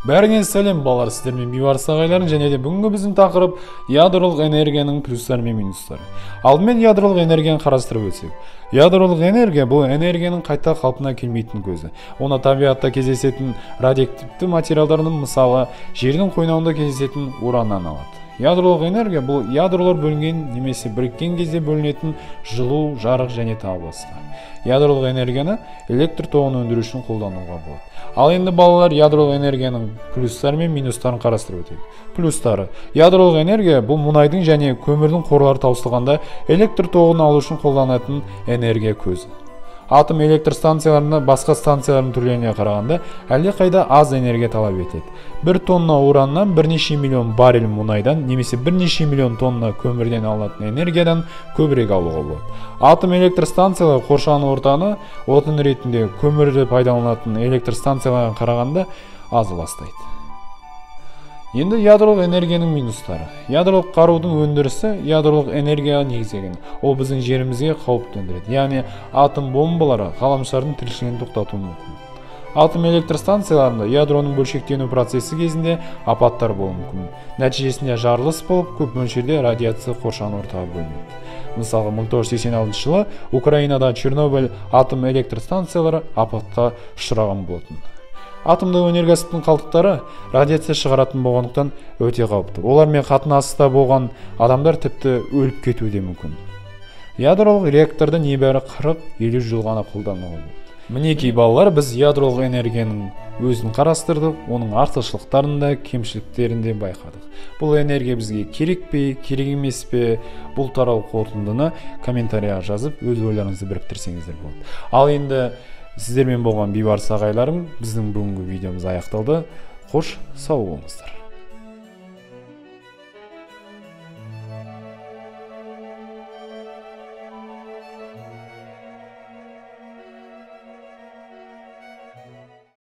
Бәріңе сәлем балалар, сіздермен Бейбарыс ағайларың, және де бүгінгі біздің тақырып ядролық энергияның плюстары мен минустары. Алдымен ядролық энергияны қарастырып өтсек. Ядролық энергия бұл энергияның қайта қалпына келмейтін көзі. Оны табиғатта кездесетін радиоактивті материалдарының, мысалы жердің қойнауында кездесетін ураннан алады. Ядролық энергия бұл ядролар бөлінген немесе біріккен кезде бөлінетін жылу, жарық және тағы басқа. Ядролық энергияны электр тоғын өндіру үшін қолдануға болады. Ал енді балалар, ядролық энергияның плюстары мен минустарын қарастырып өтейік. Плюстары. Ядролық энергия бұл мұнайдың және көмірдің қорлары таусылғанда электр тоғын алу үшін қолданатын энергия көзі. Атом электр станцияларында басқа станциялардың түрлеріне қарағанда әлдеқайда аз энергия талап етеді. 1 тонна ураннан бірнеше миллион баррель мұнайдан немесе бірнеше миллион тонна көмірден алынатын энергиядан көбірек алуға болады. Атом электр станциялары қоршаған ортаны отын ретінде көмірді пайдаланатын электр станцияларға қарағанда аз ластайды. Енді ядролық энергияның минустары. Ядролық қарудың өндірісі ядролық энергияға негізделген. Ол біздің жерімізге қауіп төндіреді. Яғни атом бомбалары ғаламшардың тіршілігін тоқтатуы мүмкін. Атом электр станцияларында ядроның бөлшектену процесі кезінде апаттар болуы мүмкін. Нәтижесінде жарылыс болып, көп мөлшерде радиация қоршаған ортаға бөлінеді. Мысалы, 1986 жылы Украинада Чернобыль атом электр станциялары апатқа ұшыраған болатын. Атомдық өнеркәсіптің қалдықтары радиация шығаратын болғандықтан өте қауіпті. Олармен қатынаста болған адамдар тіпті өліп кетуі де мүмкін. Ядролық реакторда небәрі 40-50 жыл ғана қолдануға болады. Мінекей балалар, біз ядролық энергияның өзін қарастырдық, оның артықшылықтарын да, кемшіліктерін де байқадық. Бұл энергия бізге керек пе, керек емес пе, бұл туралы қорытындыны комментарияға жазып, өз ойларыңызды біріктірсеңіздер болады. Ал енді сіздермен болған Бейбарыс ағайларым, біздің бүгінгі видеомыз аяқталды. Қош, сау болыңыздар.